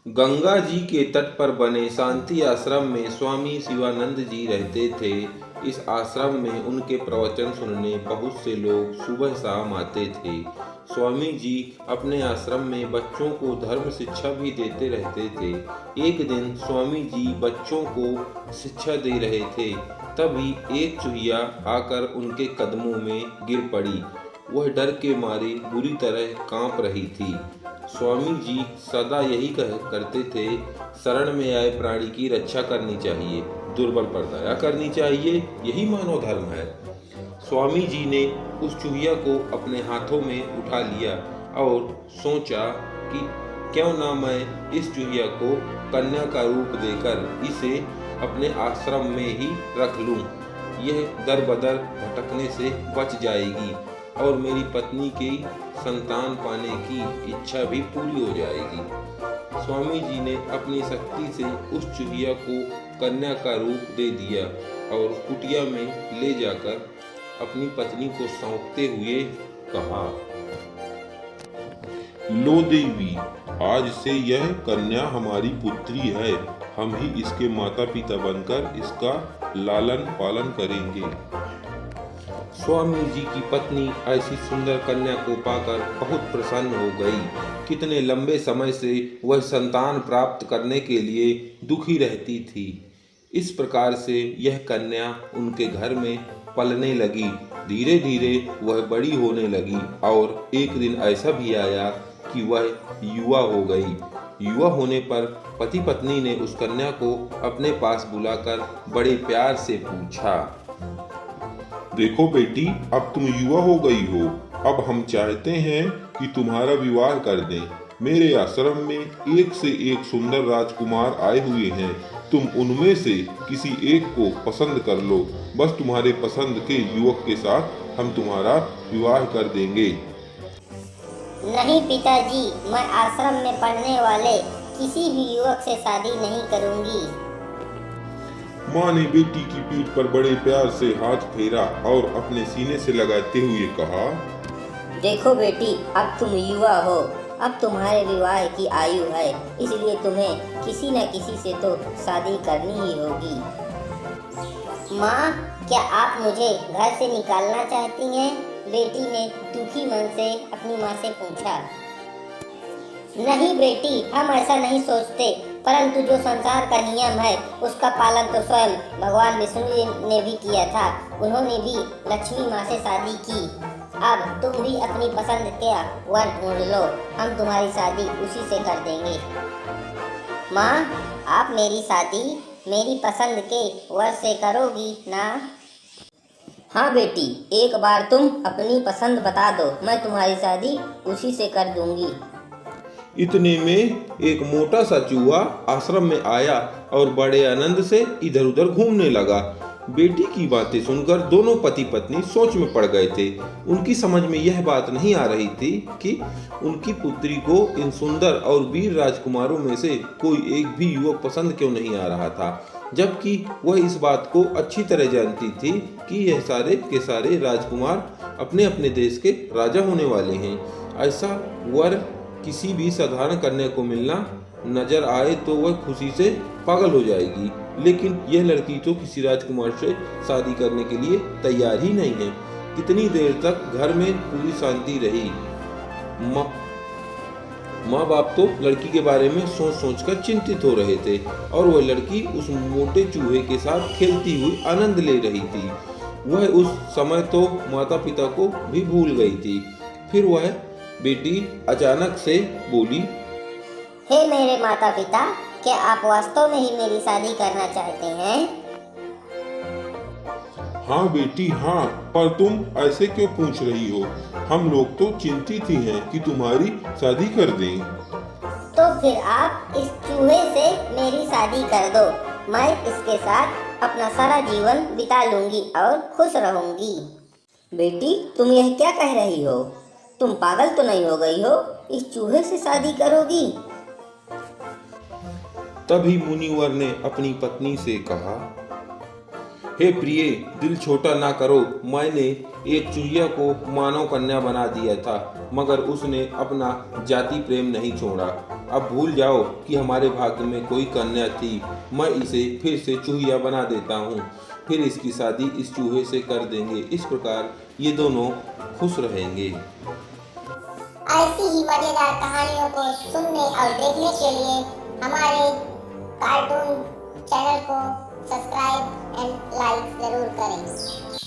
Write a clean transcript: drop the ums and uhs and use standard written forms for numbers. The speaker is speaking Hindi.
गंगा जी के तट पर बने शांति आश्रम में स्वामी शिवानंद जी रहते थे। इस आश्रम में उनके प्रवचन सुनने बहुत से लोग सुबह शाम आते थे। स्वामी जी अपने आश्रम में बच्चों को धर्म शिक्षा भी देते रहते थे। एक दिन स्वामी जी बच्चों को शिक्षा दे रहे थे, तभी एक चूहिया आकर उनके कदमों में गिर पड़ी। वह डर के मारे बुरी तरह कांप रही थी। स्वामी जी सदा यही करते थे, शरण में आए प्राणी की रक्षा करनी चाहिए, दुर्बल पर दया करनी चाहिए, यही मानव धर्म है। स्वामी जी ने उस चूहिया को अपने हाथों में उठा लिया और सोचा कि क्यों ना मैं इस चूहिया को कन्या का रूप देकर इसे अपने आश्रम में ही रख लूं। यह दर बदर भटकने से बच जाएगी और मेरी पत्नी की संतान पाने की इच्छा भी पूरी हो जाएगी। स्वामी जी ने अपनी शक्ति से उस चूहिया को कन्या का रूप दे दिया और कुटिया में ले जाकर अपनी पत्नी को सौंपते हुए कहा, लो देवी, आज से यह कन्या हमारी पुत्री है। हम ही इसके माता पिता बनकर इसका लालन पालन करेंगे। स्वामी जी की पत्नी ऐसी सुंदर कन्या को पाकर बहुत प्रसन्न हो गई। कितने लंबे समय से वह संतान प्राप्त करने के लिए दुखी रहती थी। इस प्रकार से यह कन्या उनके घर में पलने लगी। धीरे धीरे वह बड़ी होने लगी और एक दिन ऐसा भी आया कि वह युवा हो गई। युवा होने पर पति पत्नी ने उस कन्या को अपने पास बुलाकर बड़े प्यार से पूछा, देखो बेटी, अब तुम युवा हो गई हो। अब हम चाहते हैं कि तुम्हारा विवाह कर दें। मेरे आश्रम में एक से एक सुंदर राजकुमार आए हुए हैं। तुम उनमें से किसी एक को पसंद कर लो। बस तुम्हारे पसंद के युवक के साथ हम तुम्हारा विवाह कर देंगे। नहीं पिताजी, मैं आश्रम में पढ़ने वाले किसी भी युवक से शादी नहीं करूंगी। माँ ने बेटी की पीठ पर बड़े प्यार से हाथ फेरा और अपने सीने से लगाते हुए कहा, देखो बेटी, अब तुम युवा हो, अब तुम्हारे विवाह की आयु है, इसलिए तुम्हें किसी न किसी से तो शादी करनी ही होगी। माँ, क्या आप मुझे घर से निकालना चाहती हैं? बेटी ने दुखी मन से अपनी माँ से पूछा। नहीं बेटी, हम ऐसा नहीं सोचते, परंतु जो संसार का नियम है उसका पालन तो स्वयं भगवान विष्णु ने भी किया था। उन्होंने भी लक्ष्मी माँ से शादी की। अब तुम भी अपनी पसंद का वर ढूंढ लो, हम तुम्हारी शादी उसी से कर देंगे। माँ, आप मेरी शादी मेरी पसंद के वर से करोगी ना? हाँ बेटी, एक बार तुम अपनी पसंद बता दो, मैं तुम्हारी शादी उसी से कर दूंगी। इतने में एक मोटा सा चूहा आश्रम में आया और बड़े आनंद से इधर उधर घूमने लगा। बेटी की बातें सुनकर दोनों पति पत्नी सोच में पड़ गए थे। उनकी समझ में यह बात नहीं आ रही थी कि उनकी पुत्री को इन सुंदर और वीर राजकुमारों में से कोई एक भी युवक पसंद क्यों नहीं आ रहा था, जबकि वह इस बात को अच्छी तरह जानती थी कि यह सारे के सारे राजकुमार अपने अपने देश के राजा होने वाले हैं। ऐसा वर किसी भी साधारण कन्या को मिलना नजर आए तो वह खुशी से पागल हो जाएगी, लेकिन यह लड़की तो किसी राजकुमार से शादी करने के लिए तैयार ही नहीं है। कितनी देर तक घर में पूरी शांति रही। माँ बाप तो लड़की के बारे में सोच सोच कर चिंतित हो रहे थे और वह लड़की उस मोटे चूहे के साथ खेलती हुई आनंद ले रही थी। वह उस समय तो माता पिता को भी भूल गई थी। फिर वह बेटी अचानक से बोली, हे मेरे माता पिता, क्या आप वास्तव में ही मेरी शादी करना चाहते हैं? हाँ बेटी हाँ, पर तुम ऐसे क्यों पूछ रही हो? हम लोग तो चिंतित ही हैं कि तुम्हारी शादी कर दें। तो फिर आप इस चूहे से मेरी शादी कर दो। मैं इसके साथ अपना सारा जीवन बिता लूंगी और खुश रहूंगी। बेटी, तुम यह क्या कह रही हो? तुम पागल तो नहीं हो गई हो? इस चूहे से शादी करोगी? तभी मुनिवर ने अपनी पत्नी से कहा, हे प्रिय, दिल छोटा ना करो। मैंने एक चूहिया को मानव कन्या बना दिया था, मगर उसने अपना जाति प्रेम नहीं छोड़ा। अब भूल जाओ कि हमारे भाग्य में कोई कन्या थी। मैं इसे फिर से चूहिया बना देता हूँ, फिर इसकी शादी इस चूहे से कर देंगे। इस प्रकार ये दोनों खुश रहेंगे। ऐसी ही मजेदार कहानियों को सुनने और देखने के लिए हमारे कार्टून चैनल को सब्सक्राइब एंड लाइक जरूर करें।